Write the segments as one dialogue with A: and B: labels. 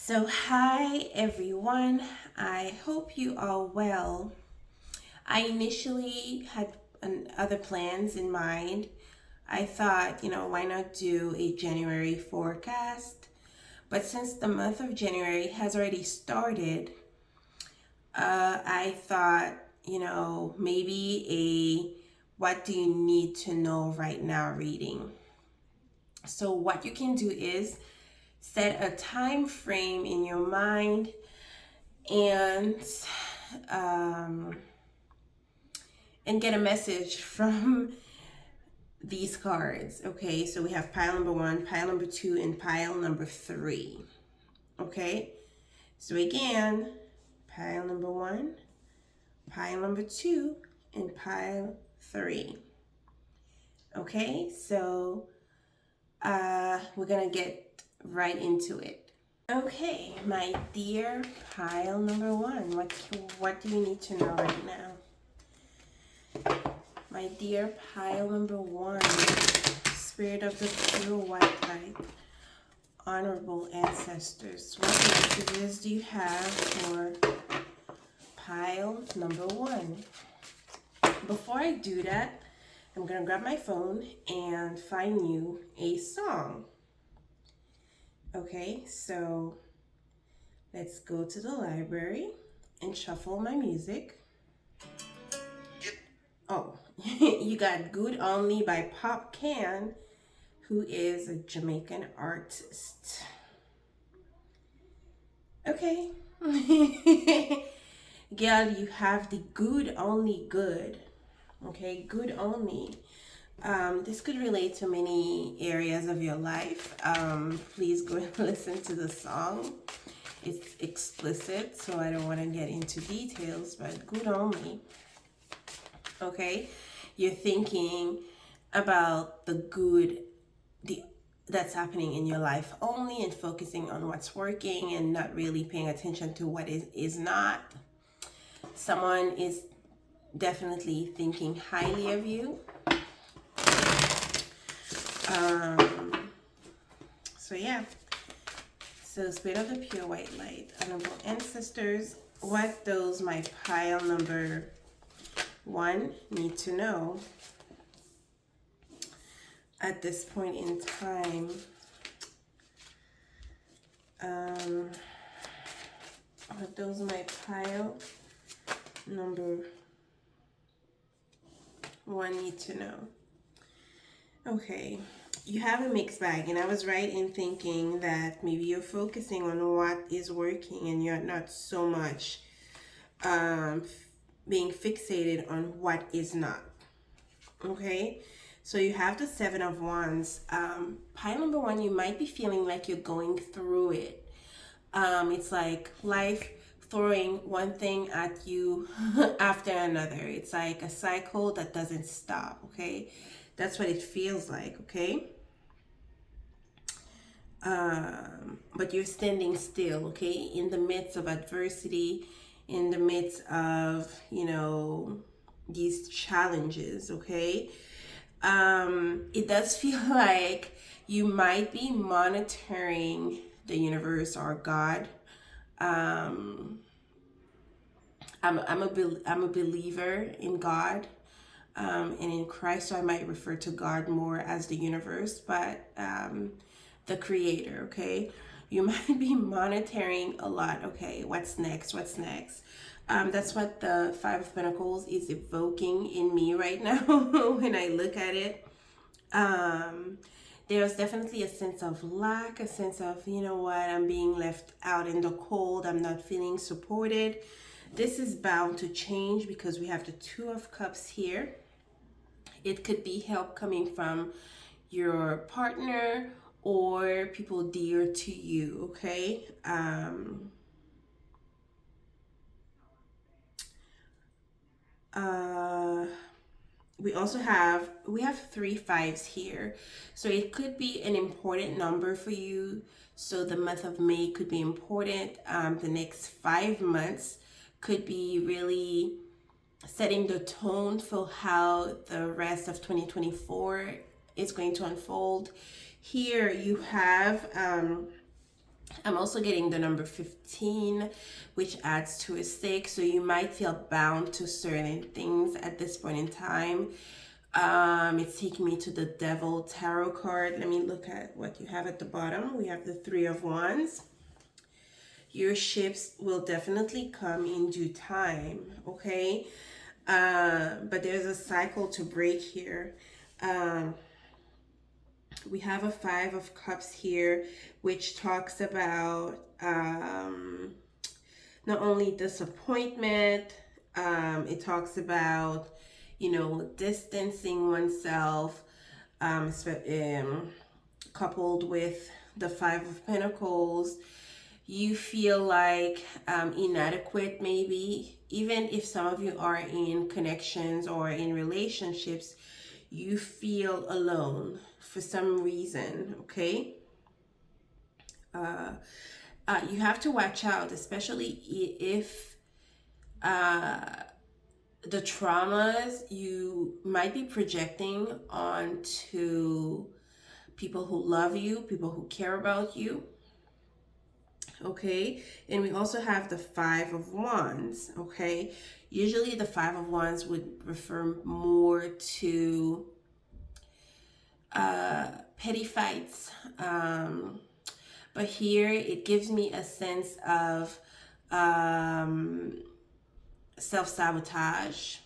A: So, hi everyone. I hope you are well. I initially had other plans in mind. I thought, why not do a January forecast? But since the month of January has already started, I thought, maybe a what do you need to know right now reading. So, what you can do is set a time frame in your mind and um, and get a message from these cards. Okay, so we have pile number one, pile number two, and pile number three. Okay, so again, pile number one, pile number two, and pile three. Okay, so we're gonna get right into it. Okay, my dear pile number one, what do you need to know right now? My dear pile number one, Spirit of the pure white light, honorable ancestors, what messages do you have for pile number one? Before I do that, I'm going to grab my phone and find you a song. Okay, so let's go to the library and shuffle my music. Oh, you got Good Only by Pop Can, who is a Jamaican artist. Okay. Girl, you have the good only good. Okay, good only. This could relate to many areas of your life. Please go and listen to the song. It's explicit, so I don't want to get into details, but good only. Okay, you're thinking about the good that's happening in your life only and focusing on what's working and not really paying attention to what is not. Someone is definitely thinking highly of you. So yeah. So Spirit of the pure white light, honorable ancestors, what does my pile number one need to know at this point in time? What does my pile number one need to know? Okay, you have a mixed bag, and I was right in thinking that maybe you're focusing on what is working and you're not so much being fixated on what is not. Okay, so you have the Seven of Wands. Pile number one, you might be feeling like you're going through it. It's like life throwing one thing at you after another. It's like a cycle that doesn't stop. Okay, that's what it feels like. Okay, but you're standing still. Okay, in the midst of adversity, in the midst of these challenges. Okay, it does feel like you might be monitoring the universe or God. I'm a believer in God and in Christ, so I might refer to God more as the universe, but the creator. Okay, you might be monitoring a lot. Okay, what's next? What's next? That's what the Five of Pentacles is evoking in me right now when I look at it. There's definitely a sense of lack, a sense of, I'm being left out in the cold. I'm not feeling supported. This is bound to change because we have the Two of Cups here. It could be help coming from your partner or people dear to you, okay? We also have three fives here, so it could be an important number for you. So the month of May could be important. The next 5 months could be really setting the tone for how the rest of 2024 is going to unfold. Here you have I'm also getting the number 15, which adds to a 6. So you might feel bound to certain things at this point in time. It's taking me to the Devil Tarot card. Let me look at what you have at the bottom. We have the 3 of Wands. Your shifts will definitely come in due time, okay? But there's a cycle to break here. We have a 5 of Cups here, which talks about not only disappointment, it talks about, you know, distancing oneself, coupled with the 5 of Pentacles. You feel like inadequate, maybe. Even if some of you are in connections or in relationships, you feel alone for some reason, okay? You have to watch out, especially if the traumas you might be projecting onto people who love you, people who care about you, okay? And we also have the 5 of Wands, okay? Usually the 5 of Wands would refer more to petty fights, but here it gives me a sense of self-sabotage.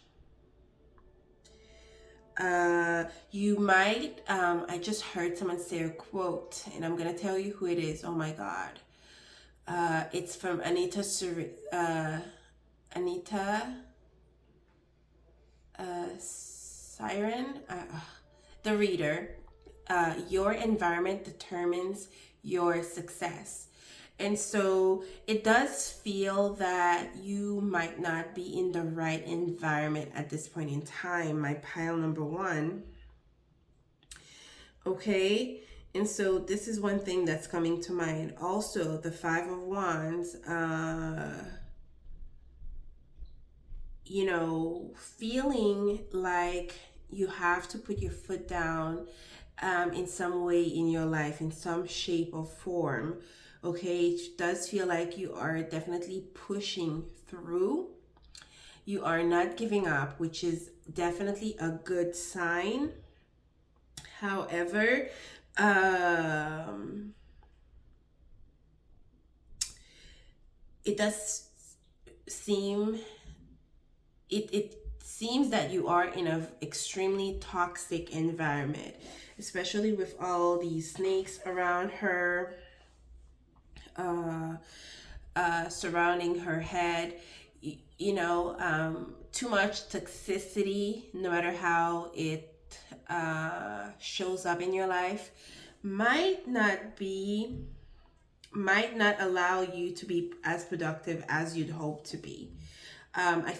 A: You might, I just heard someone say a quote, and I'm gonna tell you who it is. Oh my God. It's from Anita Siren, the reader. Your environment determines your success. And so it does feel that you might not be in the right environment at this point in time, my pile number 1. Okay, and so this is one thing that's coming to mind. Also, the 5 of Wands, you know, feeling like you have to put your foot down in some way in your life, in some shape or form. Okay, it does feel like you are definitely pushing through. You are not giving up, which is definitely a good sign. However, it does seem, it seems that you are in an extremely toxic environment, especially with all these snakes around her, surrounding her head. You know, too much toxicity, no matter how it shows up in your life, might not allow you to be as productive as you'd hope to be. I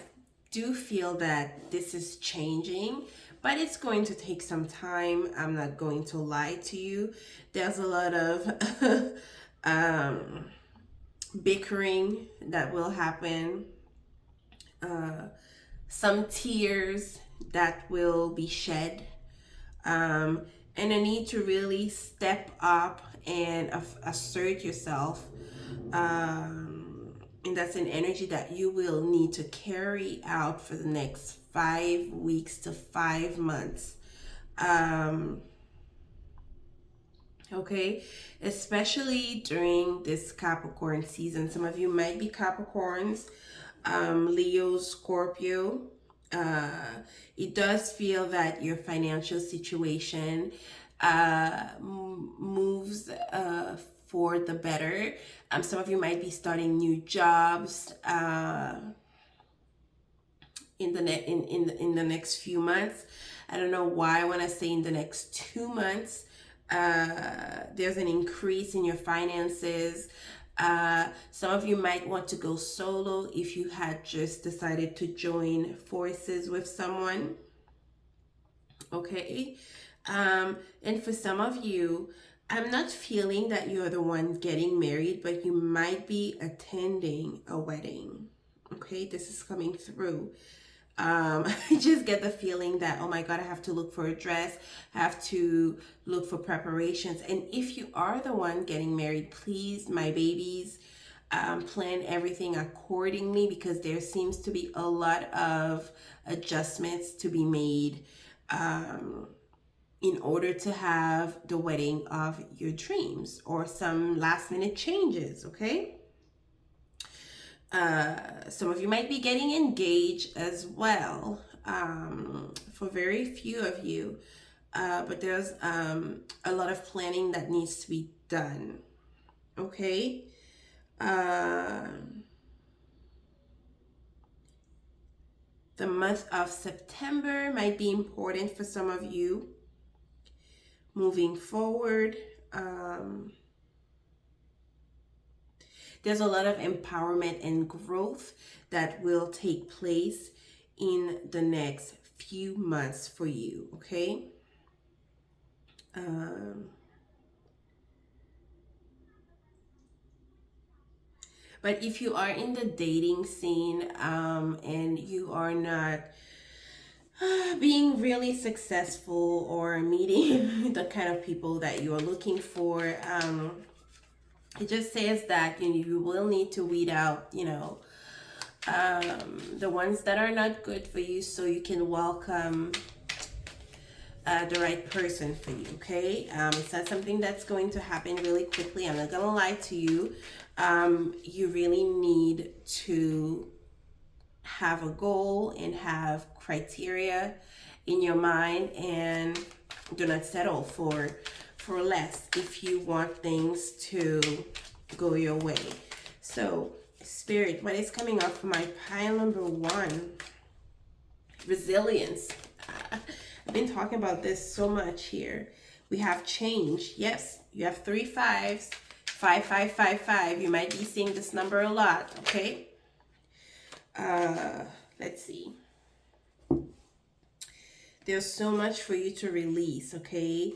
A: do feel that this is changing, but it's going to take some time. I'm not going to lie to you. There's a lot of bickering that will happen, some tears that will be shed, and a need to really step up and assert yourself. And that's an energy that you will need to carry out for the next 5 weeks to 5 months. Okay, especially during this Capricorn season. Some of you might be Capricorns, Leo, Scorpio. It does feel that your financial situation moves for the better. Some of you might be starting new jobs in the next few months. I don't know why when I say in the next 2 months. There's an increase in your finances. Some of you might want to go solo if you had just decided to join forces with someone. Okay, and for some of you, I'm not feeling that you're the one getting married, but you might be attending a wedding. Okay, this is coming through. I just get the feeling that, oh my God, I have to look for a dress, I have to look for preparations. And if you are the one getting married, please, my babies, plan everything accordingly, because there seems to be a lot of adjustments to be made in order to have the wedding of your dreams, or some last minute changes, okay? Some of you might be getting engaged as well, for very few of you, but there's a lot of planning that needs to be done, okay? The month of September might be important for some of you moving forward. There's a lot of empowerment and growth that will take place in the next few months for you, okay? But if you are in the dating scene, and you are not being really successful or meeting the kind of people that you are looking for, it just says that you will need to weed out, the ones that are not good for you, so you can welcome the right person for you, okay? It's not something that's going to happen really quickly. I'm not gonna lie to you. You really need to have a goal and have criteria in your mind, and do not settle for less if you want things to go your way. So, Spirit, what is coming up for my pile number 1? Resilience. I've been talking about this so much here. We have change. Yes, you have 3 5s. 5 5 5 5. You might be seeing this number a lot, okay? Let's see. There's so much for you to release, okay?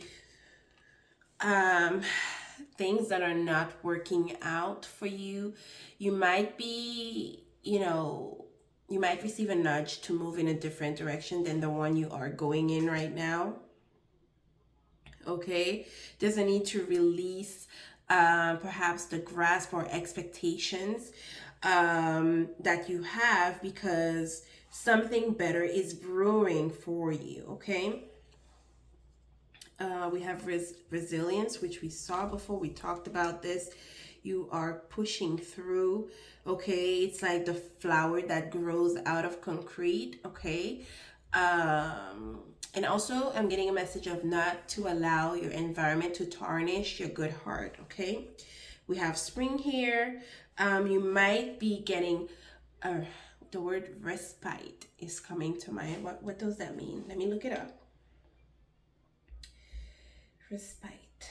A: Things that are not working out for you. You might be, you might receive a nudge to move in a different direction than the one you are going in right now. Okay? There's a need to release perhaps the grasp or expectations that you have, because something better is brewing for you, okay? We have resilience, which we saw before. We talked about this. You are pushing through, okay? It's like the flower that grows out of concrete, okay? And also, I'm getting a message of not to allow your environment to tarnish your good heart, okay? We have spring here. You might be getting, the word respite is coming to mind. What does that mean? Let me look it up. Respite,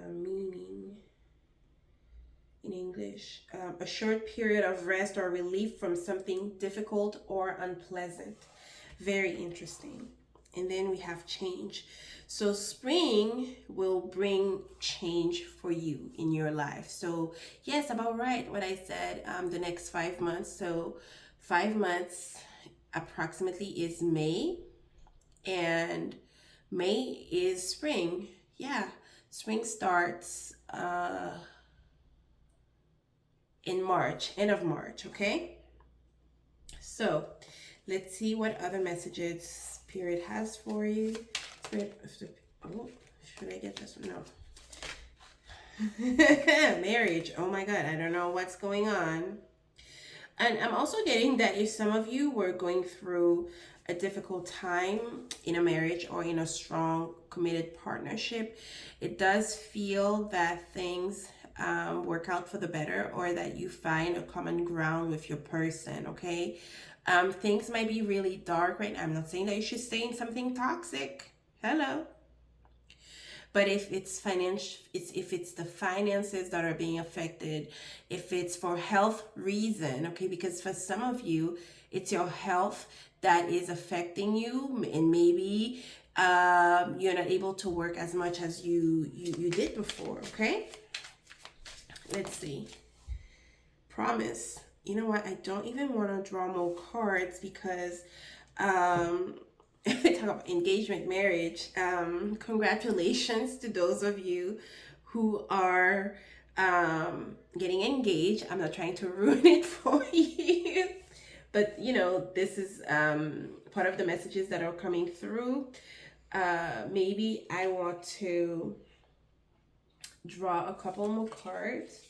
A: meaning in English, a short period of rest or relief from something difficult or unpleasant. Very interesting. And then we have change. So spring will bring change for you in your life. So yes, about right what I said, the next 5 months. So 5 months approximately is May, and May is spring. Yeah, spring starts in March, end of March, okay? So let's see what other messages Spirit has for you. Spirit, oh, should I get this one? No. Marriage. Oh my God, I don't know what's going on. And I'm also getting that if some of you were going through a difficult time in a marriage or in a strong committed partnership, it does feel that things work out for the better, or that you find a common ground with your person, okay? Things might be really dark right now. I'm not saying that you should stay in something toxic. Hello. But if it's if it's the finances that are being affected, if it's for health reason, okay, because for some of you, it's your health that is affecting you, and maybe you're not able to work as much as you did before, okay? Let's see. Promise. you know what? I don't even want to draw more cards because talk about engagement, marriage. Congratulations to those of you who are getting engaged. I'm not trying to ruin it for you, but you know, this is part of the messages that are coming through. Maybe I want to draw a couple more cards.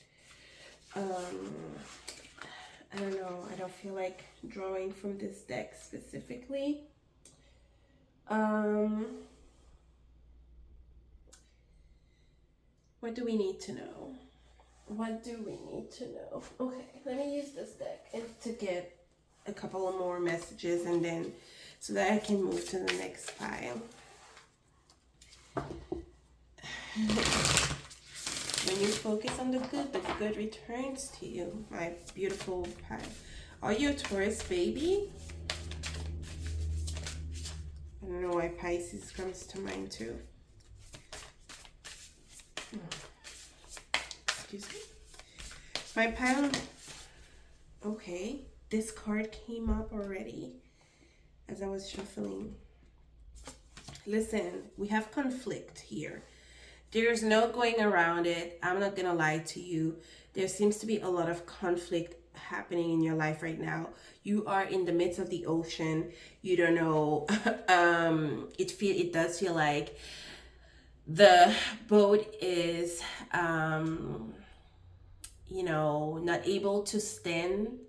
A: I don't know. I don't feel like drawing from this deck specifically. What do we need to know? What do we need to know? Okay, let me use this deck and to get a couple of more messages, and then so that I can move to the next pile. When you focus on the good returns to you, my beautiful pile. Are you a Taurus, baby? I don't know why Pisces comes to mind too. Excuse me. My pile. Okay, this card came up already as I was shuffling. Listen, we have conflict here. There's no going around it. I'm not gonna lie to you. There seems to be a lot of conflict happening in your life right now. You are in the midst of the ocean. You don't know. It does feel like the boat is you know, not able to stand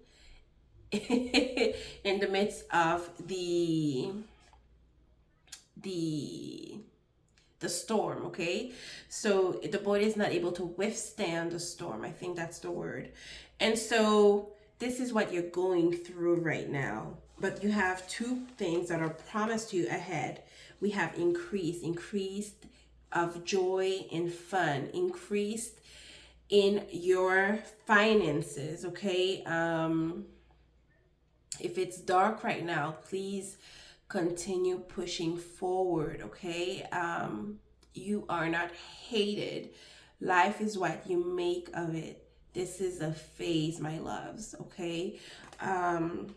A: in the midst of the storm. Okay, so the boat is not able to withstand the storm. I think that's the word. And so this is what you're going through right now, but you have two things that are promised to you ahead. We have increased of joy and fun, increased in your finances. Okay, if it's dark right now, please continue pushing forward. Okay, you are not hated. Life is what you make of it. This is a phase, my loves. Okay, and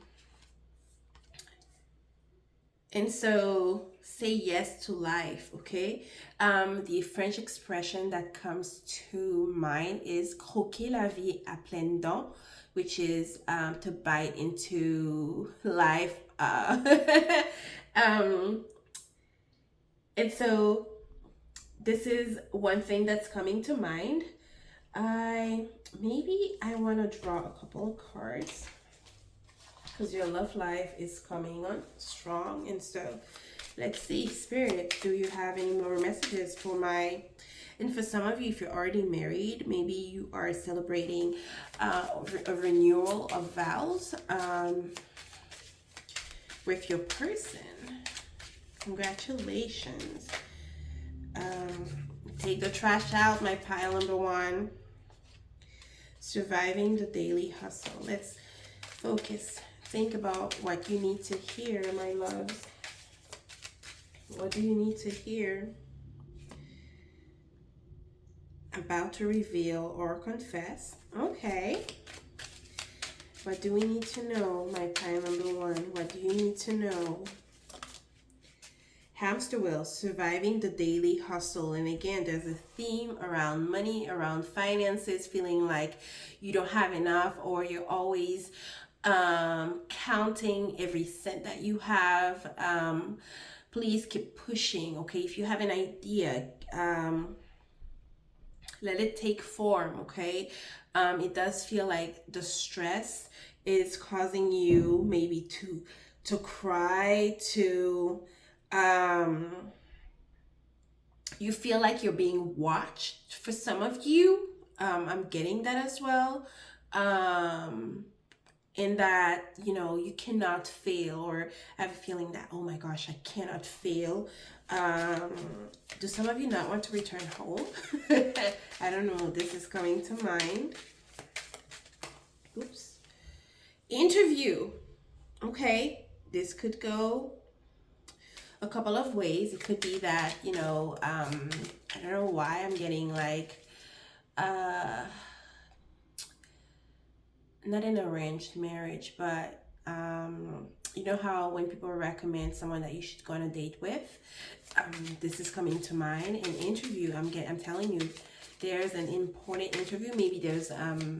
A: so say yes to life. Okay, the French expression that comes to mind is croquer la vie à pleines dents, which is to bite into life. And so this is one thing that's coming to mind. Maybe I want to draw a couple of cards because your love life is coming on strong. And so let's see, Spirit, do you have any more messages for my... And for some of you, if you're already married, maybe you are celebrating a renewal of vows with your person. Congratulations. Take the trash out, my pile number one. Surviving the daily hustle. Let's focus. Think about what you need to hear, my loves. What do you need to hear? About to reveal or confess. Okay. What do we need to know, my pile number one? What do you need to know? Hamster wheel, surviving the daily hustle. And again, there's a theme around money, around finances, feeling like you don't have enough, or you're always counting every cent that you have. Please keep pushing. Okay, if you have an idea, let it take form. Okay, it does feel like the stress is causing you maybe to cry, to you feel like you're being watched. For some of you, I'm getting that as well, in that, you know, you cannot fail, or have a feeling that, oh my gosh, I cannot fail. Do some of you not want to return home? I don't know, this is coming to mind. Oops. Interview. Okay, this could go a couple of ways. It could be that, you know, I don't know why I'm getting like not not an arranged marriage, but you know how when people recommend someone that you should go on a date with, this is coming to mind. An interview. I'm telling you, there's an important interview. Maybe there's an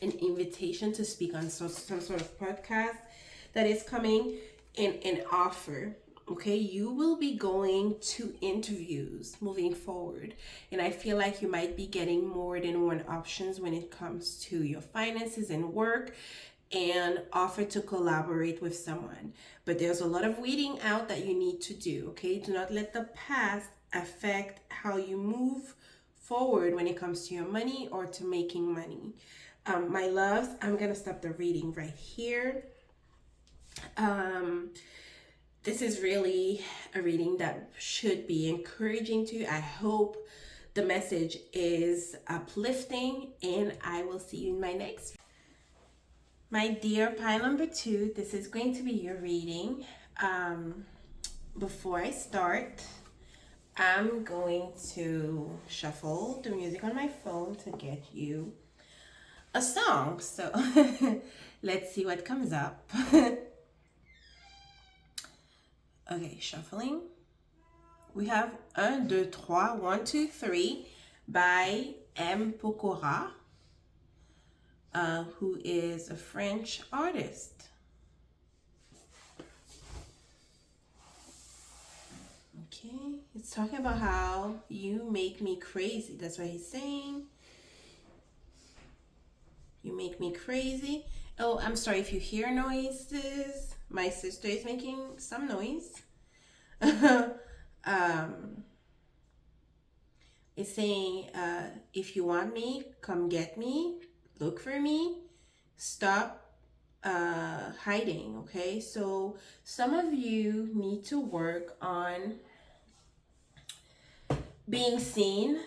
A: invitation to speak on some sort of podcast that is coming, in an offer. Okay, you will be going to interviews moving forward, and I feel like you might be getting more than one options when it comes to your finances and work, and offer to collaborate with someone. But there's a lot of weeding out that you need to do. Okay, do not let the past affect how you move forward when it comes to your money or to making money. My loves, I'm gonna stop the reading right here. This is really a reading that should be encouraging to you. I hope the message is uplifting, and I will see you in my next. My dear pile number 2, this is going to be your reading. Before I start, I'm going to shuffle the music on my phone to get you a song. So let's see what comes up. Okay, shuffling. We have 1, 2, 3, 1, 2, 3 by M. Pokora, who is a French artist. Okay, it's talking about how you make me crazy. That's what he's saying. You make me crazy. Oh, I'm sorry if you hear noises. My sister is making some noise. It's saying, if you want me, come get me, look for me, stop hiding. Okay, so some of you need to work on being seen,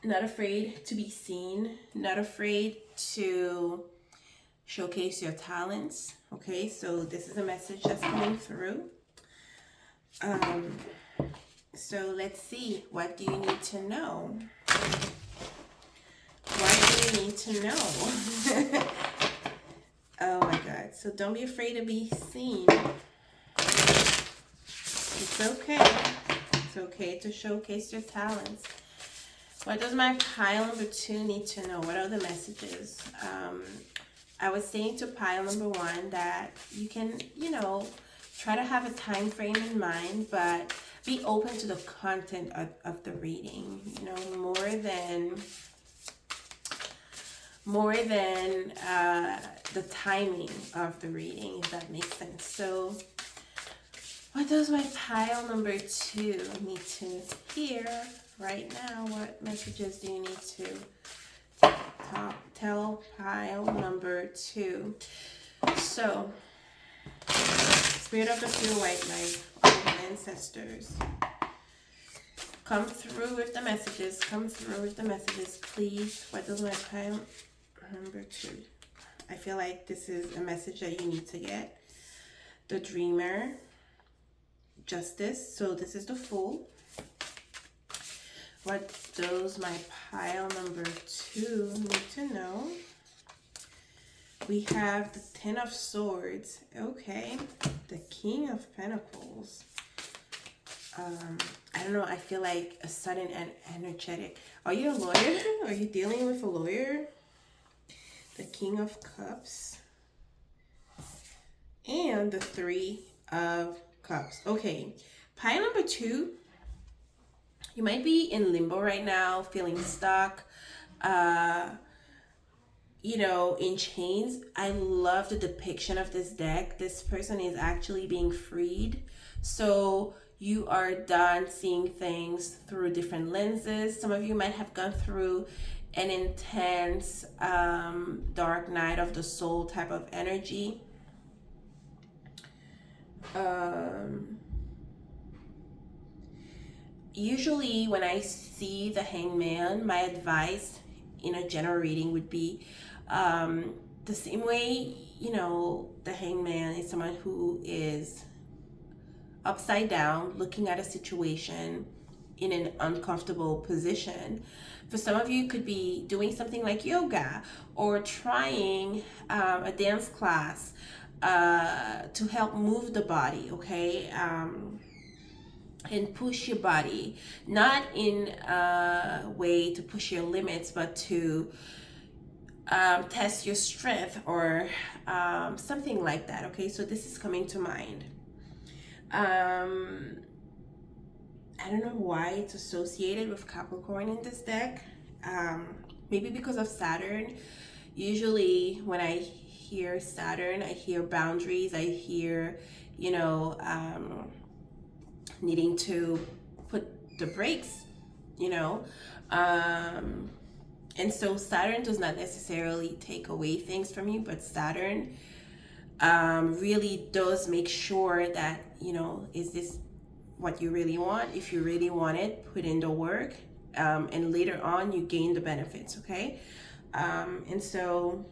A: not afraid to be seen, not afraid to showcase your talents. Okay, so this is a message that's coming through. So let's see, what do you need to know? What do you need to know? Oh my God, so don't be afraid to be seen. It's okay. It's okay to showcase your talents. What does my pile number 2 need to know? What are the messages? I was saying to pile number 1 that you can, try to have a time frame in mind, but be open to the content of the reading, more than the timing of the reading, if that makes sense. So what does my pile number 2 need to hear right now? What messages do you need to tell pile number 2? So, Spirit of the Pure White Light, all ancestors, come through with the messages. Come through with the messages, please. What does my pile number 2? I feel like this is a message that you need to get. The Dreamer, Justice. So this is the Fool. What does my pile number 2 need to know? We have the Ten of Swords. Okay. The King of Pentacles. I don't know. I feel like a sudden and energetic. Are you a lawyer? Are you dealing with a lawyer? The King of Cups. And the Three of Cups. Okay. Pile number 2. You might be in limbo right now, feeling stuck, in chains. I love the depiction of this deck. This person is actually being freed. So you are done seeing things through different lenses. Some of you might have gone through an intense dark night of the soul type of energy. Usually when I see the Hangman, my advice in a general reading would be the same way, the Hangman is someone who is upside down looking at a situation in an uncomfortable position. For some of you, it could be doing something like yoga or trying a dance class to help move the body, okay? And push your body, not in a way to push your limits, but to test your strength or something like that, okay? So this is coming to mind. I don't know why it's associated with Capricorn in this deck. Maybe because of Saturn. Usually when I hear Saturn, I hear boundaries. I hear, needing to put the brakes, you know. And so Saturn does not necessarily take away things from you, but Saturn really does make sure that, is this what you really want? If you really want it, put in the work, and later on you gain the benefits, okay? And so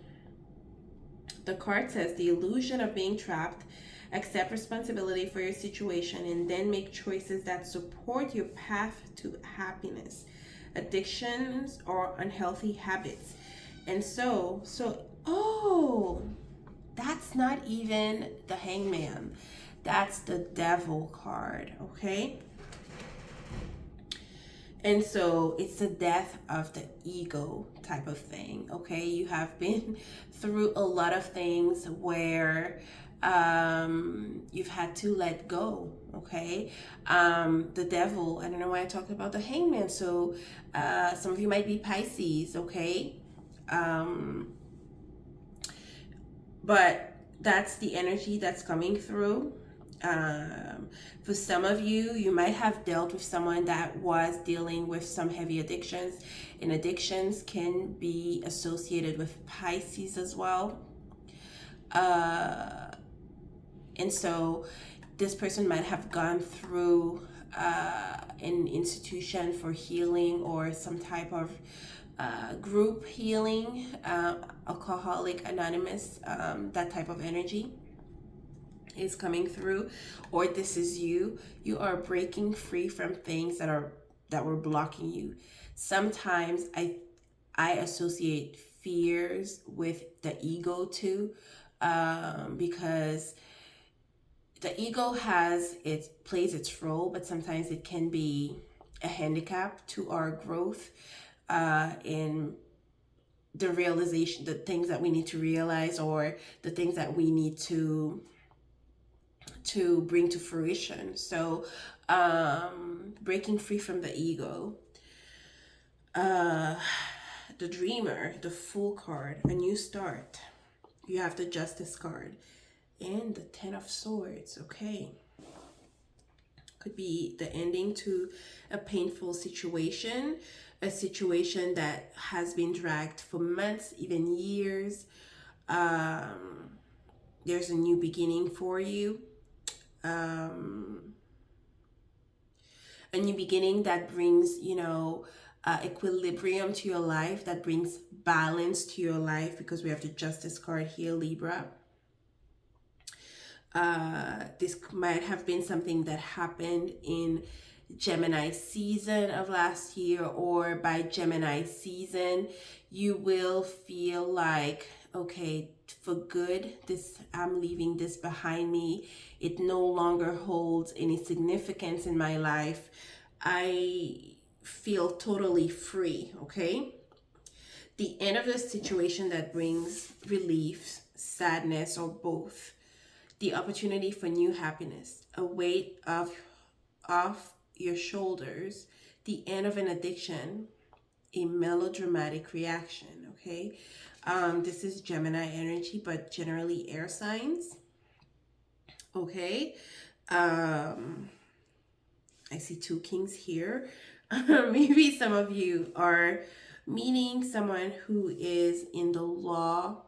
A: the card says the illusion of being trapped. Accept responsibility for your situation and then make choices that support your path to happiness, addictions, or unhealthy habits. And oh, that's not even the Hangman. That's the Devil card, okay? And so it's the death of the ego type of thing, okay? You have been through a lot of things where you've had to let go, okay? The devil, I don't know why I talked about the Hangman. So some of you might be Pisces, okay? But that's the energy that's coming through. For some of you, you might have dealt with someone that was dealing with some heavy addictions, and addictions can be associated with Pisces as well. And so this person might have gone through an institution for healing or some type of group healing, Alcoholic Anonymous, that type of energy is coming through. Or this is you are breaking free from things that were blocking you. Sometimes I associate fears with the ego too, because the ego plays its role, but sometimes it can be a handicap to our growth in the realization, the things that we need to realize, or the things that we need to bring to fruition. So breaking free from the ego. The Dreamer, the Fool card, a new start. You have the Justice card and the Ten of Swords, okay? Could be the ending to a painful situation, a situation that has been dragged for months, even years. There's a new beginning for you. A new beginning that brings, equilibrium to your life, that brings balance to your life, because we have the Justice card here, Libra. This might have been something that happened in Gemini season of last year, or by Gemini season, you will feel like, okay, for good, I'm leaving this behind me. It no longer holds any significance in my life. I feel totally free, okay? The end of the situation that brings relief, sadness, or both. The opportunity for new happiness, a weight off your shoulders, the end of an addiction, a melodramatic reaction, okay? This is Gemini energy, but generally air signs, okay? I see two kings here. Maybe some of you are meeting someone who is in the law,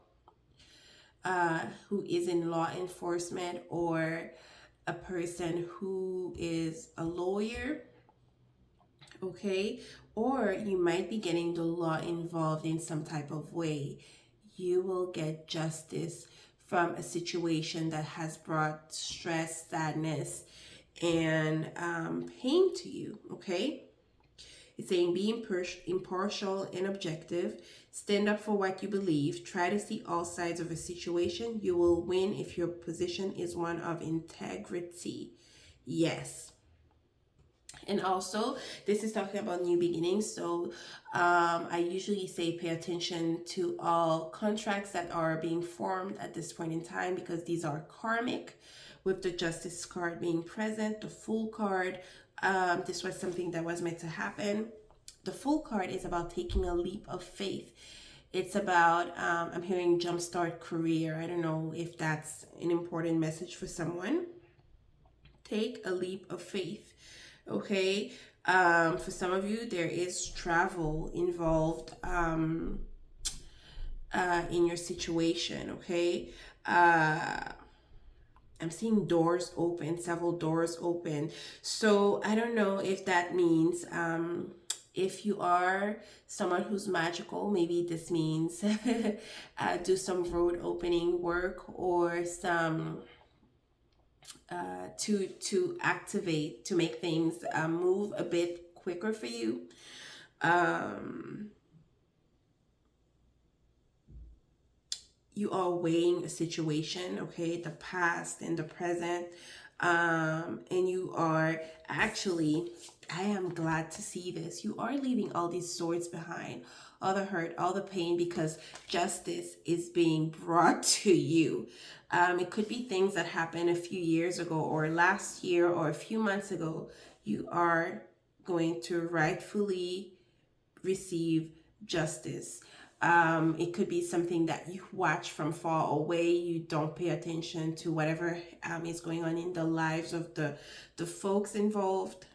A: who is in law enforcement, or a person who is a lawyer, okay? Or you might be getting the law involved in some type of way. You will get justice from a situation that has brought stress, sadness, and pain to you, okay? It's saying be impartial and objective. Stand up for what you believe. Try to see all sides of a situation. You will win if your position is one of integrity. Yes. And also, this is talking about new beginnings. So I usually say pay attention to all contracts that are being formed at this point in time, because these are karmic, with the Justice card being present, the Fool card. This was something that was meant to happen. The Fool card is about taking a leap of faith. It's about, I'm hearing jumpstart career. I don't know if that's an important message for someone. Take a leap of faith. Okay. For some of you, there is travel involved in your situation. Okay. I'm seeing doors open, several doors open. So I don't know if that means if you are someone who's magical, maybe this means do some road opening work, or some to activate, to make things move a bit quicker for you. You are weighing a situation, okay, the past and the present, and you are actually, I am glad to see this, you are leaving all these swords behind, all the hurt, all the pain, because justice is being brought to you. It could be things that happened a few years ago, or last year, or a few months ago. You are going to rightfully receive justice. It could be something that you watch from far away. You don't pay attention to whatever is going on in the lives of the folks involved.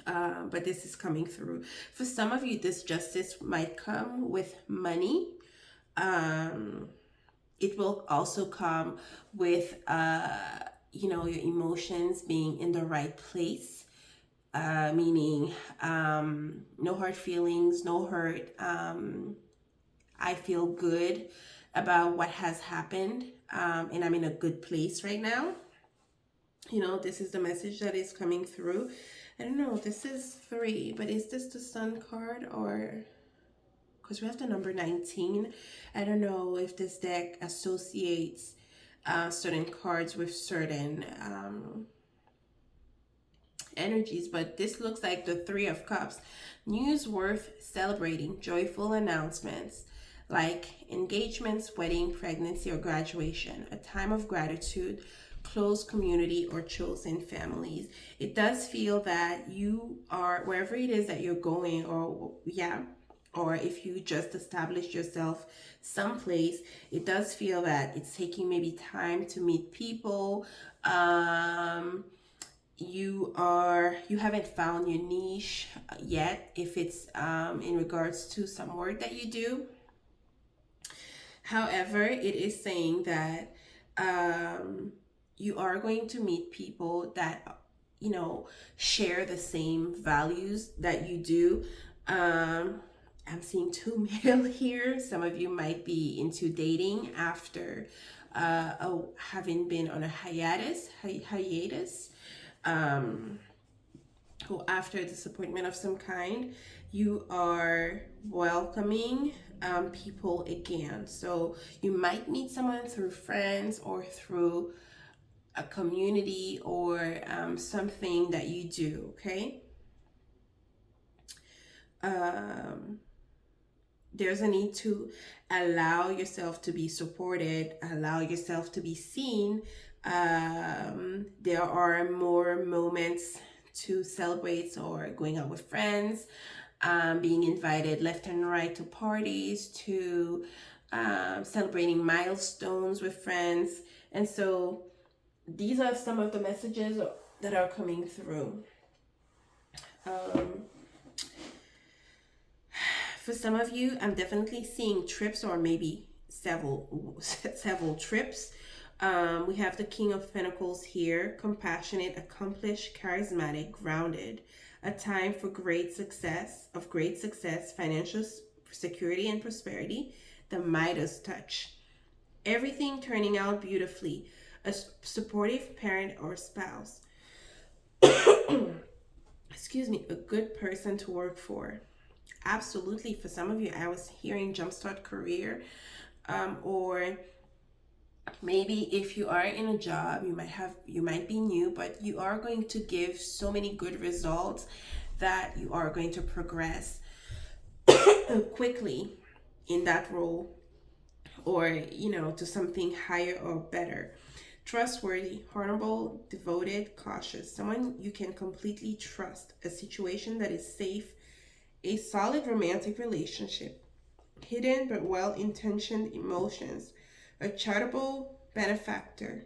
A: But this is coming through. For some of you, this justice might come with money. It will also come with, your emotions being in the right place. Meaning no hard feelings, no hurt. I feel good about what has happened, and I'm in a good place right now. This is the message that is coming through. I don't know, this is 3, but is this the Sun card, or because we have the number 19? I don't know if this deck associates certain cards with certain energies, but this looks like the 3 of Cups. News worth celebrating, joyful announcements like engagements, wedding, pregnancy, or graduation, a time of gratitude, close community, or chosen families. It does feel that you are, wherever it is that you're going, or if you just established yourself someplace, it does feel that it's taking maybe time to meet people. You haven't found your niche yet, if it's in regards to some work that you do. However, it is saying that you are going to meet people that share the same values that you do. I'm seeing 2 male here. Some of you might be into dating after having been on a hiatus, or after a disappointment of some kind. You are welcoming people again. So you might meet someone through friends, or through a community, or something that you do, okay? There's a need to allow yourself to be supported, allow yourself to be seen. There are more moments to celebrate, or going out with friends, being invited left and right to parties, to celebrating milestones with friends. And so these are some of the messages that are coming through. For some of you, I'm definitely seeing trips, or maybe several trips. We have the King of Pentacles here, compassionate, accomplished, charismatic, grounded, a time for great success, financial security and prosperity, the Midas touch, everything turning out beautifully, a supportive parent or spouse. excuse me, a good person to work for. Absolutely. For some of you, I was hearing jumpstart career, or maybe if you are in a job, you might be new, but you are going to give so many good results that you are going to progress quickly in that role, or to something higher or better. Trustworthy, honorable, devoted, cautious, someone you can completely trust, a situation that is safe, a solid romantic relationship, hidden but well intentioned emotions, a charitable benefactor,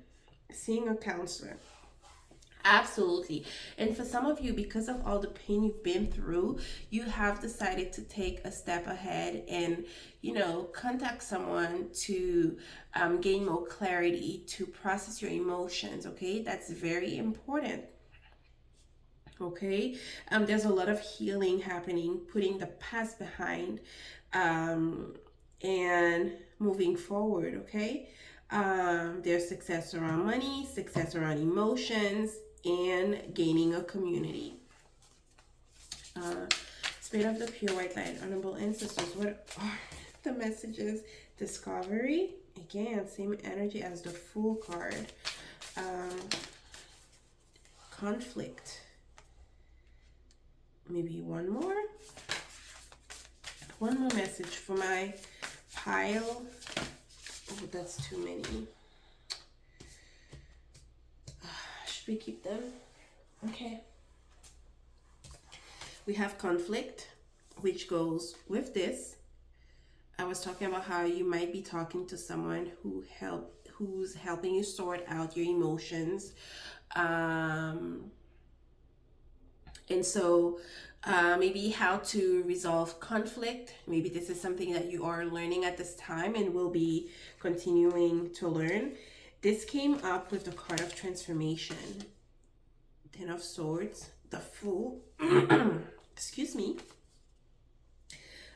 A: seeing a counselor. Absolutely. And for some of you, because of all the pain you've been through, you have decided to take a step ahead and, contact someone to gain more clarity, to process your emotions. Okay. That's very important. Okay. There's a lot of healing happening, putting the past behind, um, and moving forward. Okay. There's success around money, success around emotions, and gaining a community. Uh, Spirit of the pure white light, honorable ancestors, what are the messages? Discovery, again, same energy as the Fool card. Um, Conflict, maybe one more message for my pile. Oh, that's too many. Should we keep them? Okay. We have conflict, which goes with this. I was talking about how you might be talking to someone who's helping you sort out your emotions. And so maybe how to resolve conflict. Maybe this is something that you are learning at this time and will be continuing to learn. This came up with the card of transformation. Ten of Swords, the Fool, excuse me,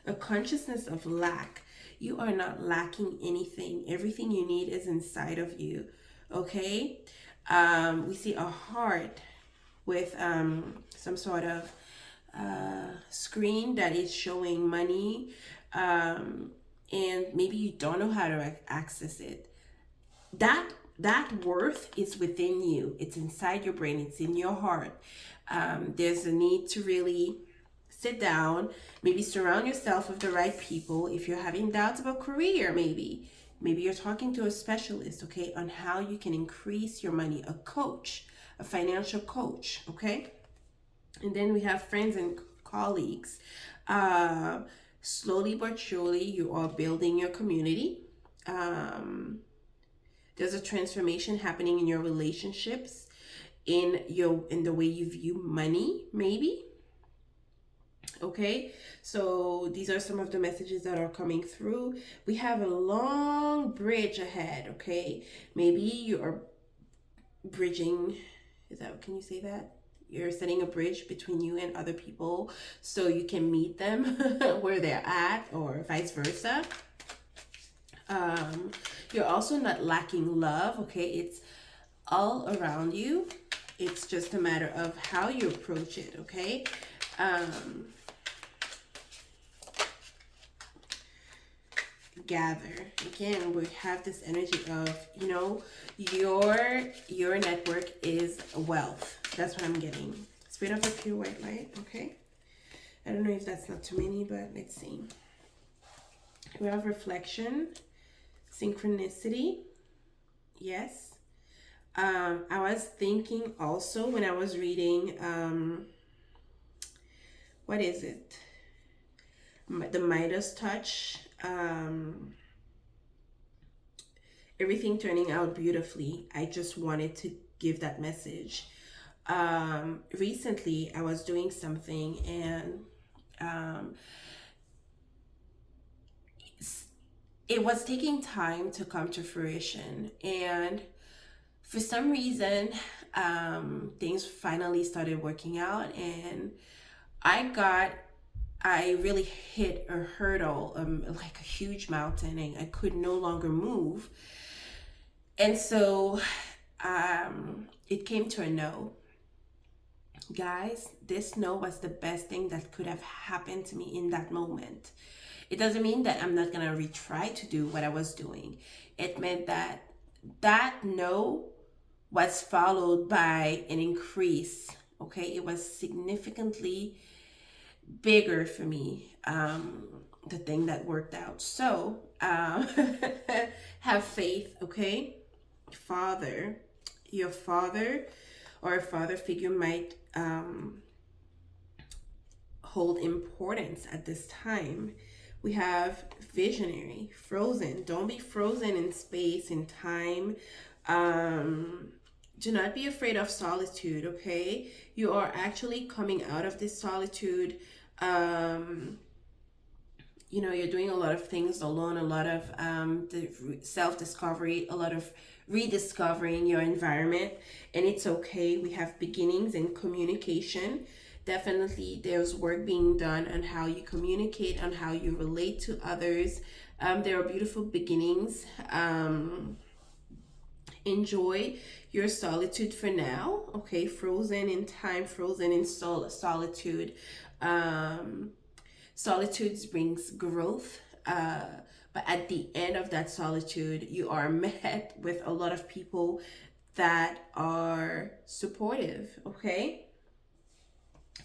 A: a consciousness of lack. You are not lacking anything. Everything you need is inside of you. Okay? We see a heart with some sort of screen that is showing money, and maybe you don't know how to access it. That worth is within you. It's inside your brain. It's in your heart. There's a need to really sit down, maybe surround yourself with the right people. If you're having doubts about career, maybe you're talking to a specialist, okay, on how you can increase your money, a coach, a financial coach, okay? And then we have friends and colleagues. Slowly but surely, you are building your community. There's a transformation happening in your relationships, in the way you view money, maybe. Okay, so these are some of the messages that are coming through. We have a long bridge ahead. Okay, maybe you are bridging. Can you say that? You're setting a bridge between you and other people so you can meet them where they're at, or vice versa. You're also not lacking love. Okay, it's all around you. It's just a matter of how you approach it. Okay. Gather. Again, we have this energy of, your network is wealth. That's what I'm getting. Spirit of the pure white light. Okay, I don't know if that's not too many, but let's see. We have reflection, synchronicity. Yes. I was thinking also when I was reading, what is it? The Midas touch. Everything turning out beautifully. I just wanted to give that message. Recently, I was doing something, and it was taking time to come to fruition. And for some reason, things finally started working out, and I really hit a hurdle, like a huge mountain, and I could no longer move. And so it came to a no. Guys, this no was the best thing that could have happened to me in that moment. It doesn't mean that I'm not gonna retry to do what I was doing. It meant that that no was followed by an increase. Okay, it was significantly bigger for me. The thing that worked out. So have faith. Okay, father, your father or a father figure might hold importance at this time. We have visionary, frozen. Don't be frozen in space, in time. Do not be afraid of solitude, okay? You are actually coming out of this solitude. You're doing a lot of things alone, a lot of self-discovery, a lot of rediscovering your environment, and it's okay. We have beginnings in communication. Definitely there's work being done on how you communicate, on how you relate to others. There are beautiful beginnings. Enjoy your solitude for now, okay? Frozen in time, frozen in solitude. Solitude brings growth, but at the end of that solitude, you are met with a lot of people that are supportive, okay?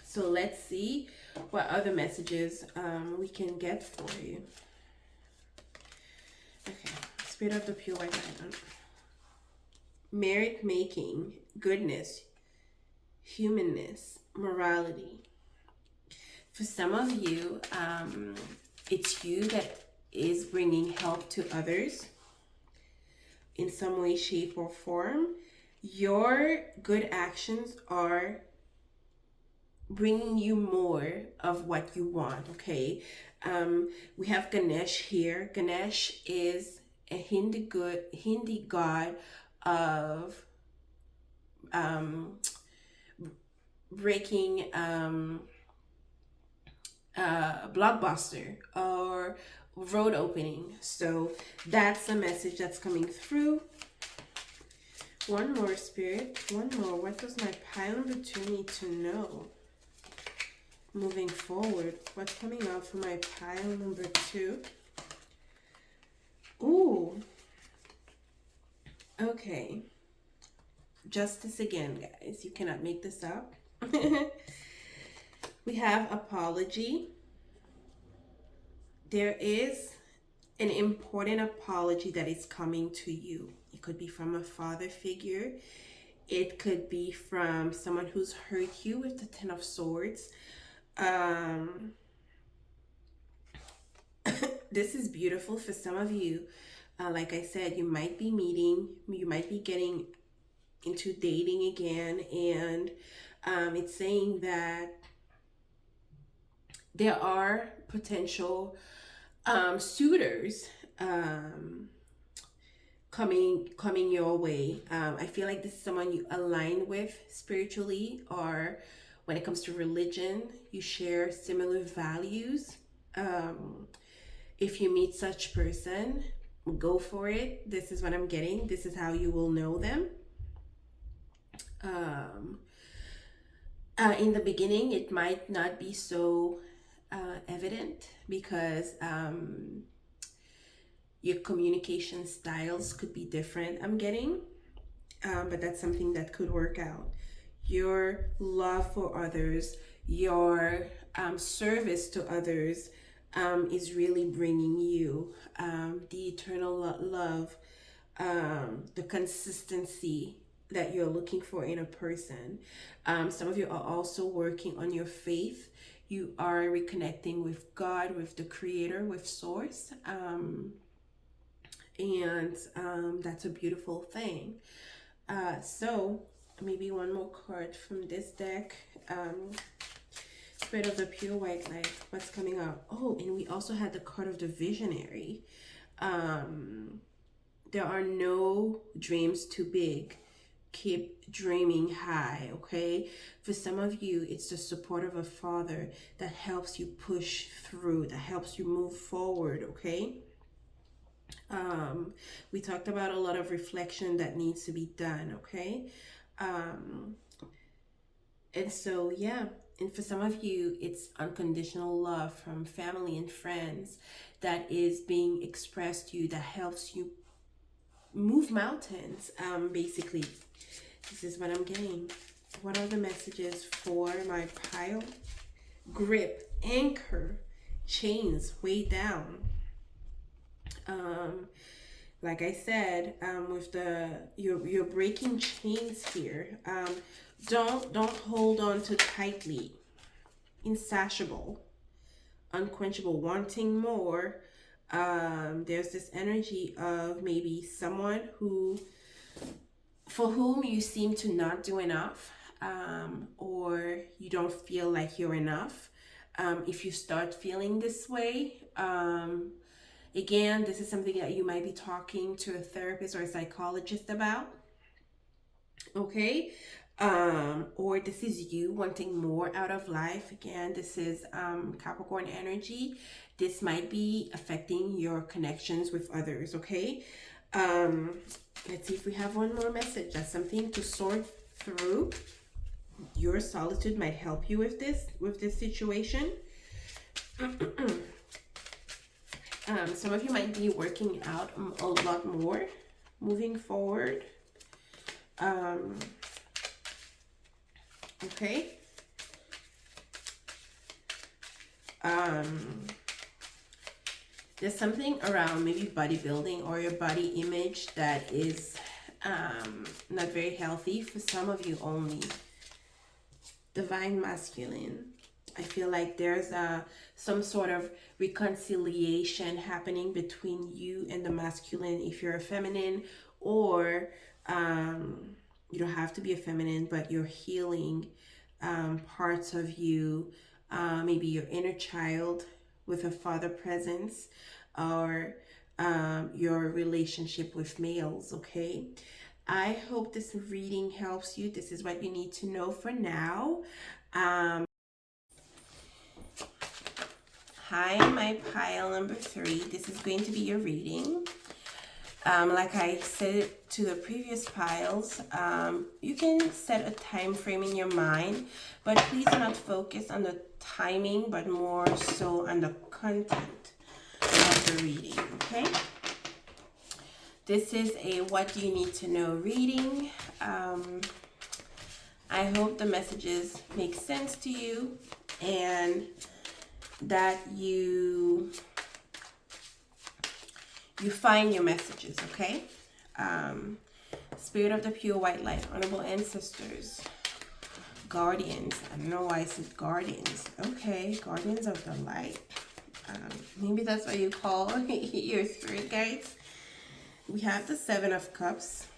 A: So let's see what other messages we can get for you. Okay, Spirit of the Pure White Light. Merit making, goodness, humanness, morality. For some of you, it's you that is bringing help to others in some way, shape, or form. Your good actions are bringing you more of what you want, okay? We have Ganesh here. Ganesh is a Hindi god of breaking blockbuster or road opening. So that's the message that's coming through. One more, Spirit. One more. What does my pile number 2 need to know? Moving forward, what's coming out for my pile number 2? Ooh. Okay. Justice again, guys. You cannot make this up. We have apology. There is an important apology that is coming to you. It could be from a father figure. It could be from someone who's hurt you with the Ten of Swords. This is beautiful for some of you. Like I said, you might be getting into dating again, and it's saying that there are potential suitors coming your way. I feel like this is someone you align with spiritually, or when it comes to religion, you share similar values. If you meet such person, go for it. This is what I'm getting. This is how you will know them. In the beginning, it might not be so evident because your communication styles could be different, I'm getting, but that's something that could work out. Your love for others, your service to others is really bringing you the eternal love, the consistency that you're looking for in a person. Some of you are also working on your faith. You are reconnecting with God, with the Creator, with Source. And that's a beautiful thing. So maybe one more card from this deck. Spirit of the Pure White Light. What's coming up? Oh, and we also had the card of the Visionary. There are no dreams too big. Keep dreaming high, okay? For some of you, it's the support of a father that helps you push through, that helps you move forward, okay? We talked about a lot of reflection that needs to be done, okay? And so, yeah. And for some of you, it's unconditional love from family and friends that is being expressed to you, that helps you move mountains. Basically, this is what I'm getting. What are the messages for my pile? Grip, anchor, chains, way down. Um, like I said, with the you're breaking chains here. Don't hold on too tightly. Insatiable, unquenchable, wanting more. There's this energy of maybe someone who, for whom you seem to not do enough, or you don't feel like you're enough. If you start feeling this way, again, this is something that you might be talking to a therapist or a psychologist about. Okay. Or this is you wanting more out of life. Again, this is Capricorn energy. This might be affecting your connections with others. Okay. um let's see if we have one more message. That's something to sort through. Your solitude might help you with this situation. Some of you might be working out a lot more moving forward. Okay. There's something around maybe bodybuilding or your body image that is not very healthy for some of you only. Divine masculine. I feel like there's some sort of reconciliation happening between you and the masculine if you're a feminine, or you don't have to be a feminine, but you're healing parts of you, maybe your inner child with a father presence, or your relationship with males. Okay. I hope this reading helps you. This is what you need to know for now. Hi, my pile number 3. This is going to be your reading. Like I said to the previous piles, you can set a time frame in your mind, but please do not focus on the timing, but more so on the content of the reading. Okay. This is a what do you need to know reading. I hope the messages make sense to you and that you find your messages. Okay. Spirit of the pure white light, honorable ancestors, guardians. I don't know why I said guardians. Okay, guardians of the light. Maybe that's what you call your spirit guides. We have the 7 of Cups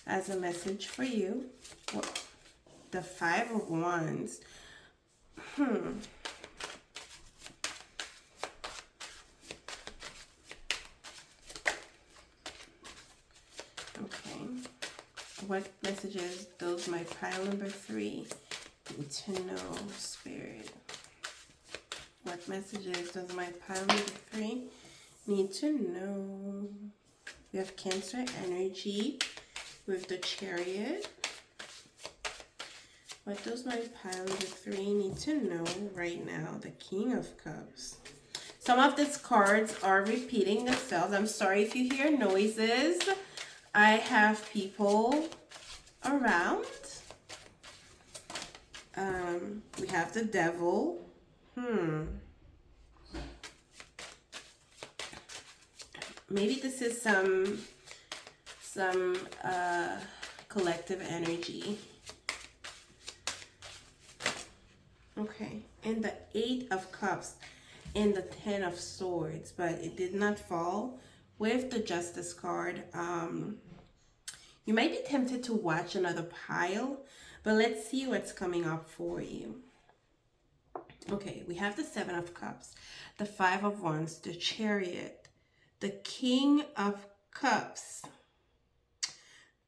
A: as a message for you. The 5 of Wands. Okay. What messages does my pile number 3 need to know, Spirit? What messages does my pile number 3 need to know? We have Cancer energy with the Chariot. What does my pile number 3 need to know right now? The King of Cups. Some of these cards are repeating themselves. I'm sorry if you hear noises. I have people around. We have the Devil. Maybe this is some collective energy. Okay, and the 8 of Cups and the 10 of Swords, but it did not fall with the Justice card. You might be tempted to watch another pile, but let's see what's coming up for you. Okay, we have the 7 of Cups, the 5 of Wands, the Chariot, the King of Cups,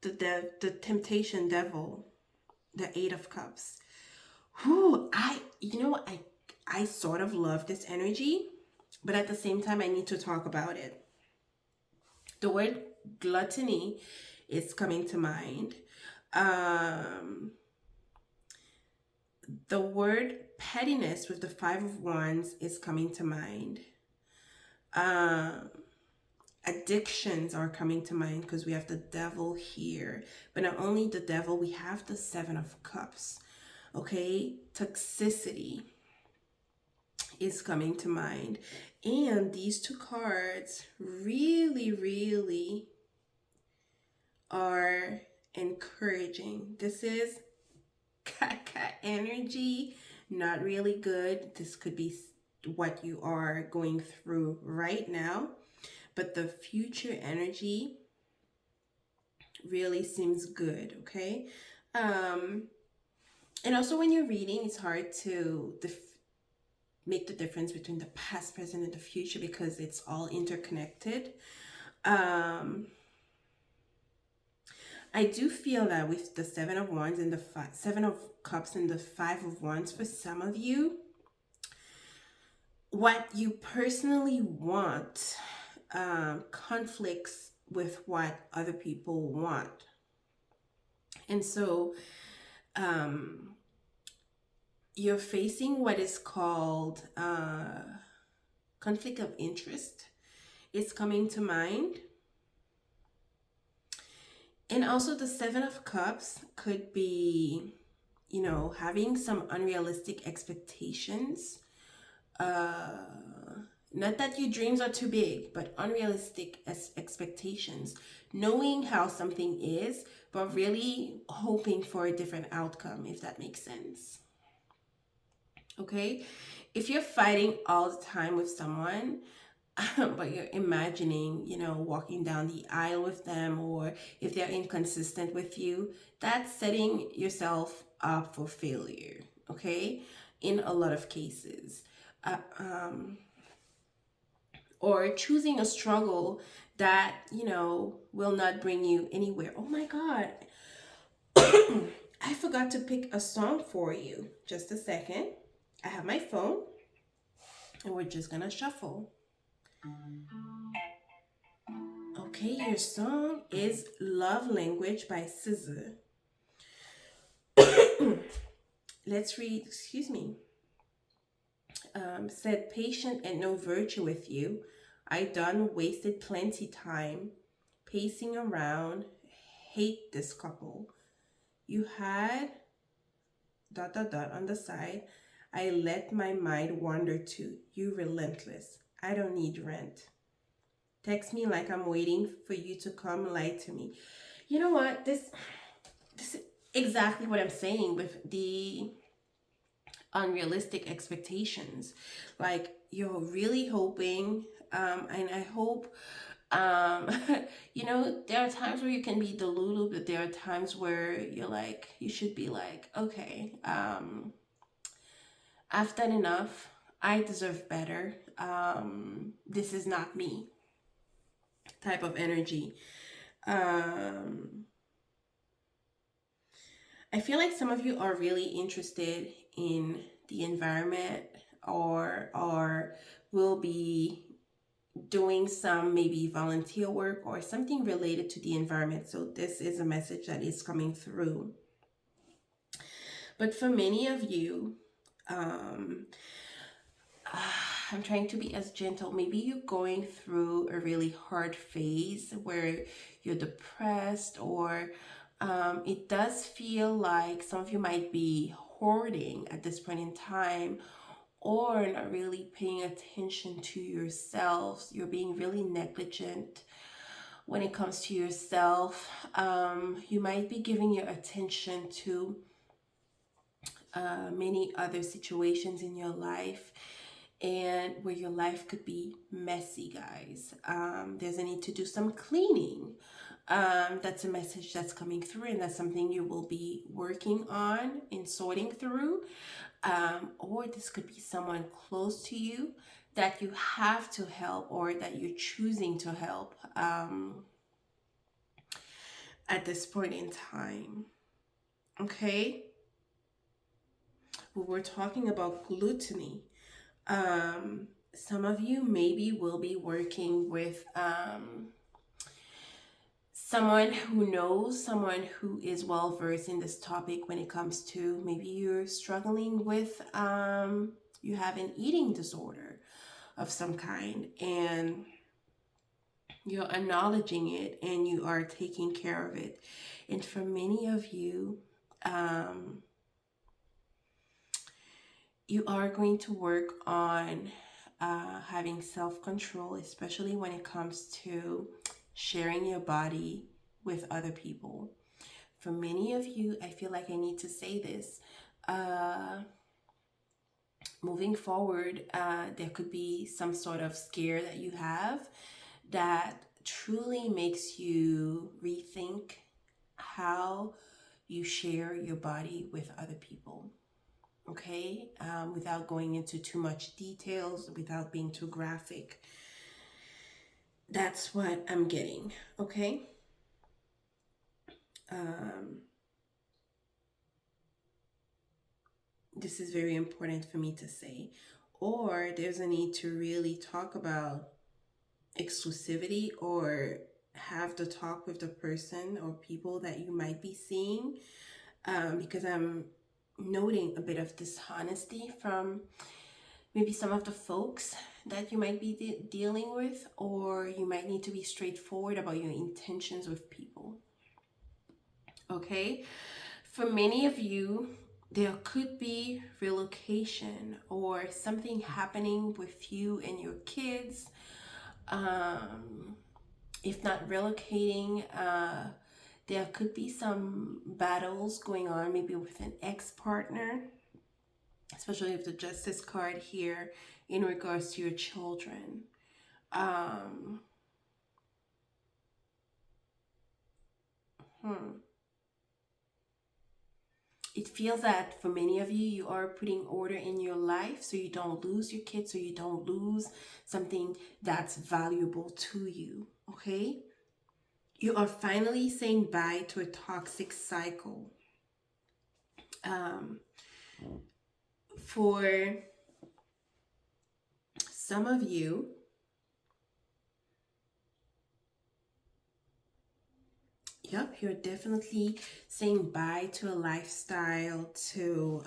A: the Temptation Devil, the 8 of Cups. I sort of love this energy, but at the same time, I need to talk about it. The word gluttony is coming to mind. Um, the word pettiness with the Five of Wands is coming to mind. Um, Addictions are coming to mind because we have the devil here. But not only the devil, we have the Seven of Cups. Okay? Toxicity is coming to mind. And these two cards really, really are encouraging. This is cat energy, not really good. This could be what you are going through right now. But the future energy really seems good, okay? And also when you're reading, it's hard to make the difference between the past, present, and the future because it's all interconnected. I do feel that with the Seven of Wands and the Seven of Cups and the Five of Wands, for some of you, what you personally want conflicts with what other people want. And so you're facing what is called conflict of interest. It's coming to mind. And also the Seven of Cups could be, you know, having some unrealistic expectations. Not that your dreams are too big, but unrealistic expectations. Knowing how something is, but really hoping for a different outcome, if that makes sense. Okay? If you're fighting all the time with someone, but you're imagining, you know, walking down the aisle with them, or if they're inconsistent with you, that's setting yourself up for failure, okay? In a lot of cases. Or choosing a struggle that, you know, will not bring you anywhere. Oh my God. I forgot to pick a song for you. Just a second. I have my phone and we're just gonna shuffle. Okay, your song is Love Language by SZA. Let's read, excuse me. Said patient and no virtue with you. I done wasted plenty time pacing around. Hate this couple. You had ... on the side. I let my mind wander too. You relentless. I don't need rent. Text me like I'm waiting for you to come lie to me. You know what? This is exactly what I'm saying with the unrealistic expectations. Like you're really hoping, and I hope, you know, there are times where you can be delulu, but there are times where you're like, you should be like, okay, I've done enough. I deserve better. This is not me type of energy. I feel like some of you are really interested in the environment, or will be doing some maybe volunteer work or something related to the environment. So this is a message that is coming through. But for many of you, I'm trying to be as gentle. Maybe you're going through a really hard phase where you're depressed, or it does feel like some of you might be hoarding at this point in time, or not really paying attention to yourselves. You're being really negligent when it comes to yourself. You might be giving your attention to many other situations in your life, and where your life could be messy, guys. There's a need to do some cleaning. That's a message that's coming through, and that's something you will be working on and sorting through. Or this could be someone close to you that you have to help, or that you're choosing to help at this point in time. Okay? We're talking about gluttony. Some of you maybe will be working with someone who knows, someone who is well versed in this topic when it comes to maybe you're struggling with, you have an eating disorder of some kind, and you're acknowledging it and you are taking care of it. And for many of you, you are going to work on having self-control, especially when it comes to sharing your body with other people. For many of you, I feel like I need to say this. Moving forward, there could be some sort of scare that you have that truly makes you rethink how you share your body with other people. Okay, without going into too much details, without being too graphic. That's what I'm getting. Okay. This is very important for me to say. Or there's a need to really talk about exclusivity, or have the talk with the person or people that you might be seeing, because I'm noting a bit of dishonesty from maybe some of the folks that you might be dealing with, or you might need to be straightforward about your intentions with people. Okay, for many of you, there could be relocation or something happening with you and your kids. If not relocating, there could be some battles going on, maybe with an ex-partner, especially with the Justice card here in regards to your children. It feels that for many of you, you are putting order in your life so you don't lose your kids, so you don't lose something that's valuable to you, okay? You are finally saying bye to a toxic cycle. For some of you, yep, you're definitely saying bye to a lifestyle, to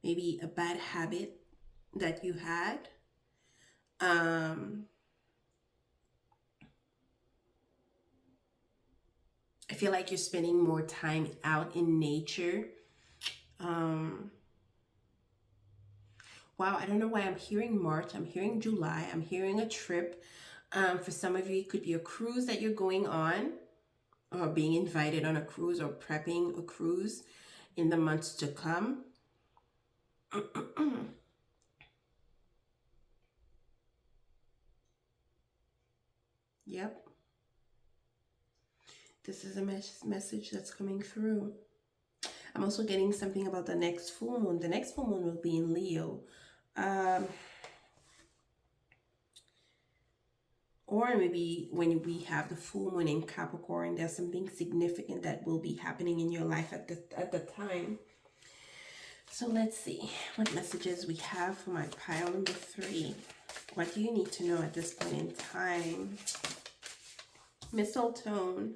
A: maybe a bad habit that you had. I feel like you're spending more time out in nature. Wow, I don't know why I'm hearing March. I'm hearing July. I'm hearing a trip. For some of you, it could be a cruise that you're going on, or being invited on a cruise, or prepping a cruise in the months to come. Yep. This is a message that's coming through. I'm also getting something about the next full moon. The next full moon will be in Leo. Or maybe when we have the full moon in Capricorn, there's something significant that will be happening in your life at the time. So let's see what messages we have for my pile number 3. What do you need to know at this point in time? Mistletoe.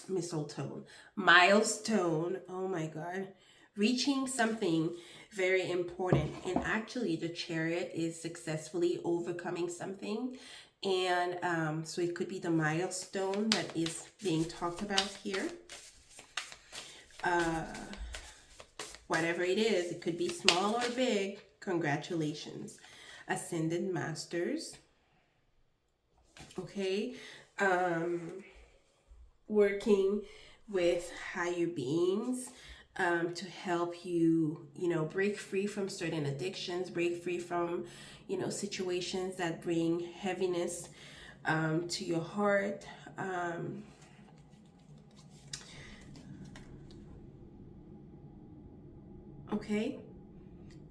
A: Mistletoe. Milestone. Oh my God. Reaching something very important. And actually the Chariot is successfully overcoming something. And so it could be the milestone that is being talked about here. Whatever it is, it could be small or big. Congratulations. Ascended Masters. Okay. Working with higher beings to help you, break free from certain addictions, break free from, situations that bring heaviness to your heart. Okay.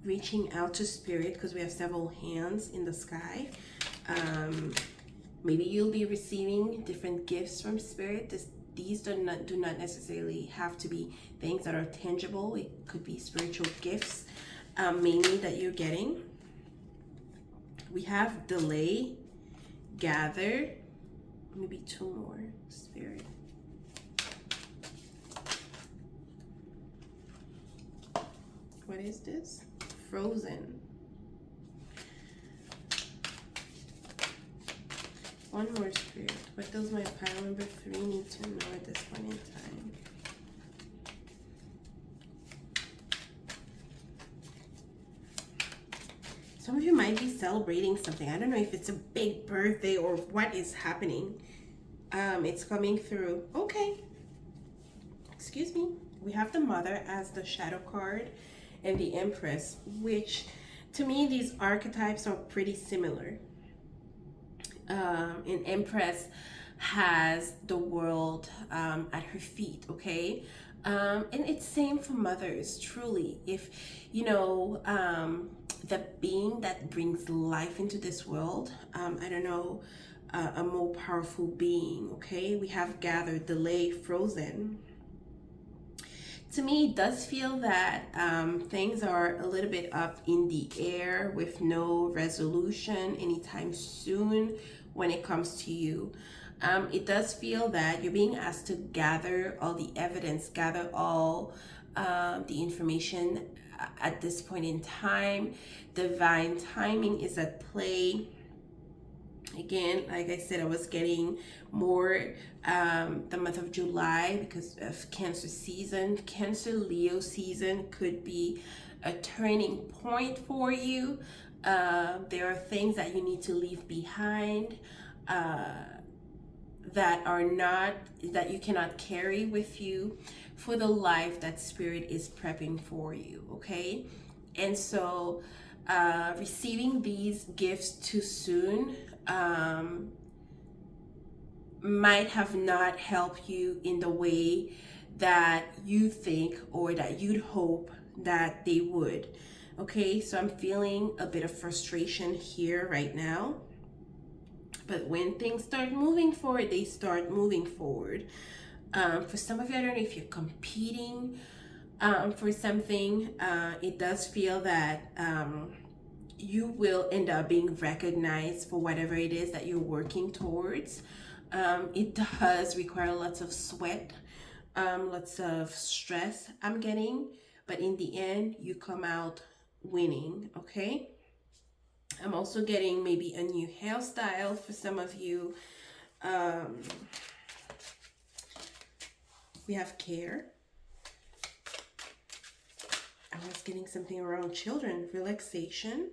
A: Reaching out to spirit, because we have several hands in the sky. Maybe you'll be receiving different gifts from spirit. These do not necessarily have to be things that are tangible. It could be spiritual gifts, mainly that you're getting. We have delay, gather, maybe two more, Spirit. What is this? Frozen. One more, Spirit. What does my pile number 3 need to know at this point in time? Some of you might be celebrating something. I don't know if it's a big birthday or what is happening. It's coming through. Okay. Excuse me. We have the Mother as the shadow card and the Empress, which to me, these archetypes are pretty similar. An Empress has the world at her feet, okay? And it's same for mothers, truly. If, you know, the being that brings life into this world, I don't know, a more powerful being, okay? We have gathered, delay, frozen. To me, it does feel that things are a little bit up in the air with no resolution anytime soon when it comes to you. It does feel that you're being asked to gather all the evidence, gather all the information at this point in time. Divine timing is at play. Again, like I said, I was getting more the month of July because of Cancer season. Cancer Leo season could be a turning point for you. There are things that you need to leave behind that you cannot carry with you for the life that Spirit is prepping for you, okay? And so receiving these gifts too soon might have not helped you in the way that you think or that you'd hope that they would. Okay, so I'm feeling a bit of frustration here right now. But when things start moving forward, they start moving forward. For some of you, I don't know if you're competing for something. It does feel that you will end up being recognized for whatever it is that you're working towards. It does require lots of sweat, lots of stress I'm getting, but in the end, you come out winning, okay? I'm also getting maybe a new hairstyle for some of you. We have care. I was getting something around children, relaxation.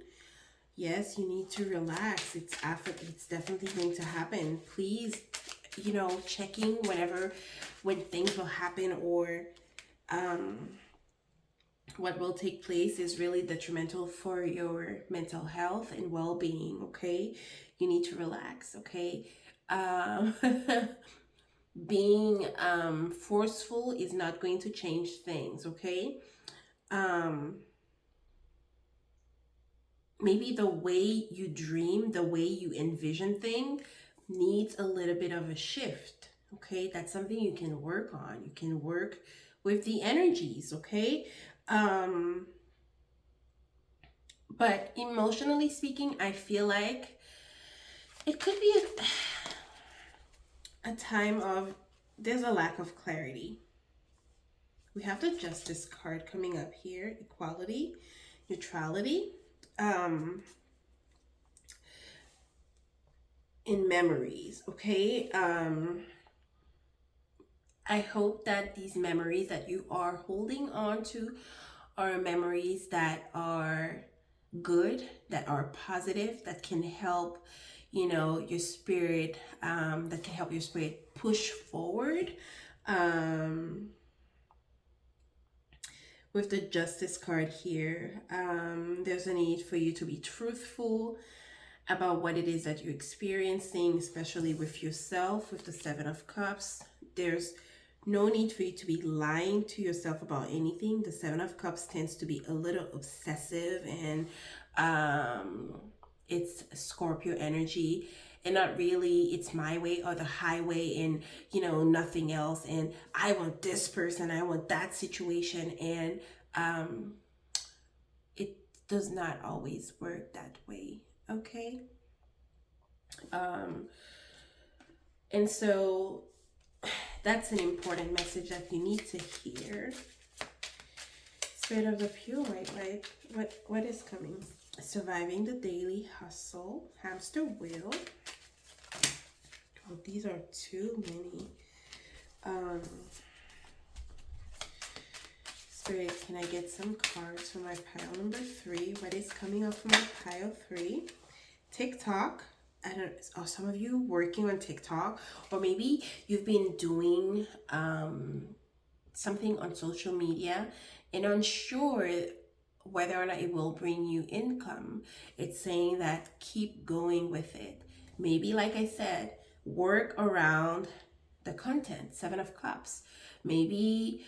A: Yes, you need to relax. It's definitely going to happen. Please, you know, checking when things will happen or what will take place is really detrimental for your mental health and well-being, okay? You need to relax, okay? Being forceful is not going to change things, okay? Maybe the way you dream, the way you envision things needs a little bit of a shift, okay? That's something you can work on. You can work with the energies, okay? But emotionally speaking, I feel like it could be a time of, there's a lack of clarity. We have the Justice card coming up here, equality, neutrality. In memories, okay? I hope that these memories that you are holding on to are memories that are good, that are positive, that can help, you know, your spirit, that can help your spirit push forward. With the Justice card here, there's a need for you to be truthful about what it is that you're experiencing, especially with yourself. With the Seven of Cups, there's no need for you to be lying to yourself about anything. The Seven of Cups tends to be a little obsessive, and it's Scorpio energy, and not really it's my way or the highway, and you know, nothing else, and I want this person, I want that situation, and it does not always work that way, okay? And so that's an important message that you need to hear. Spirit of the pure white light, what is coming? Surviving the daily hustle, hamster wheel. Oh, these are too many. Spirit, can I get some cards for my pile number 3? What is coming up for my pile 3? TikTok. I don't know. Are some of you working on TikTok? Or maybe you've been doing something on social media and unsure whether or not it will bring you income. It's saying that keep going with it. Maybe, like I said, work around the content. 7 of Cups. Maybe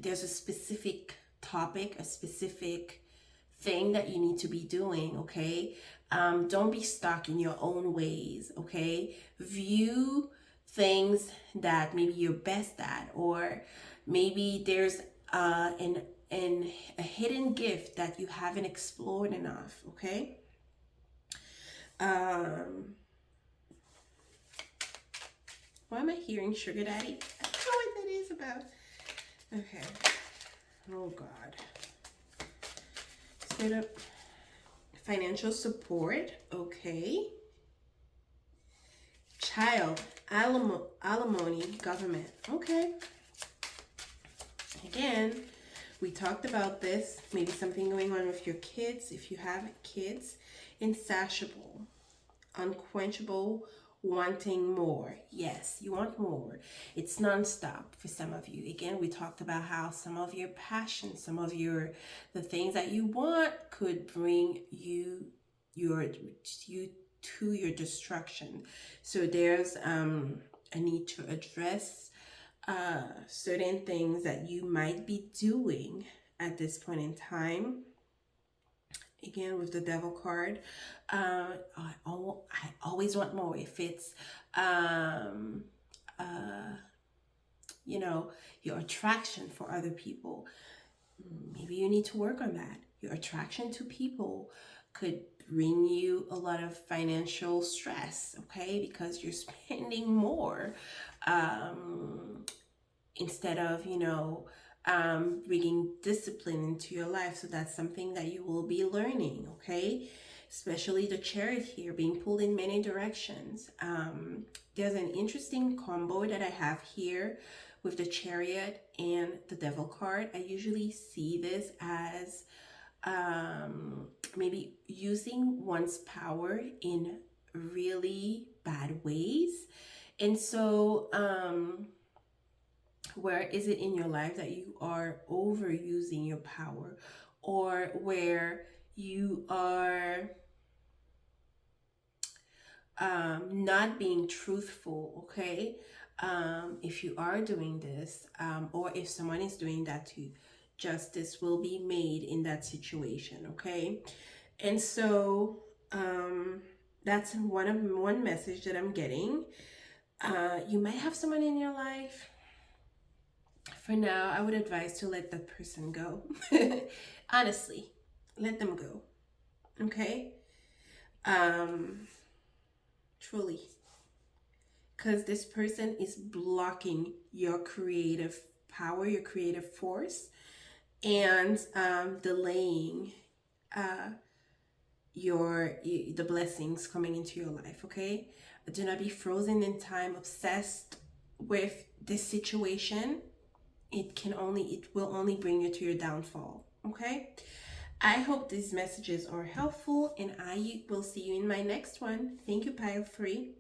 A: there's a specific topic, a specific thing that you need to be doing, okay? Don't be stuck in your own ways, okay? View things that maybe you're best at, or maybe there's a hidden gift that you haven't explored enough, okay? Why am I hearing sugar daddy? I don't know what that is about. Okay. Oh God. Straight up. Financial support. Okay. Child. Alimony. Government. Okay. Again, we talked about this. Maybe something going on with your kids. If you have kids. Insatiable. Unquenchable. Wanting more. Yes, you want more. It's nonstop for some of you. Again, we talked about how some of your passions, some of the things that you want could bring you to your destruction. So there's a need to address certain things that you might be doing at this point in time. Again, with the devil card, I always want more. If it's you know, your attraction for other people, maybe you need to work on that. Your attraction to people could bring you a lot of financial stress, okay, because you're spending more instead of, you know, bringing discipline into your life. So that's something that you will be learning, okay? Especially the Chariot here, being pulled in many directions. There's an interesting combo that I have here with the Chariot and the Devil card. I usually see this as maybe using one's power in really bad ways. And so where is it in your life that you are overusing your power, or where you are not being truthful, okay? If you are doing this, or if someone is doing that to you, justice will be made in that situation, okay? And so that's one message that I'm getting. You might have someone in your life. For now, I would advise to let that person go. Honestly, let them go. Okay? Truly. Because this person is blocking your creative power, your creative force, and delaying the blessings coming into your life, okay? Do not be frozen in time, obsessed with this situation. It will only bring you to your downfall, okay? I hope these messages are helpful, and I will see you in my next one. Thank you, Pile 3.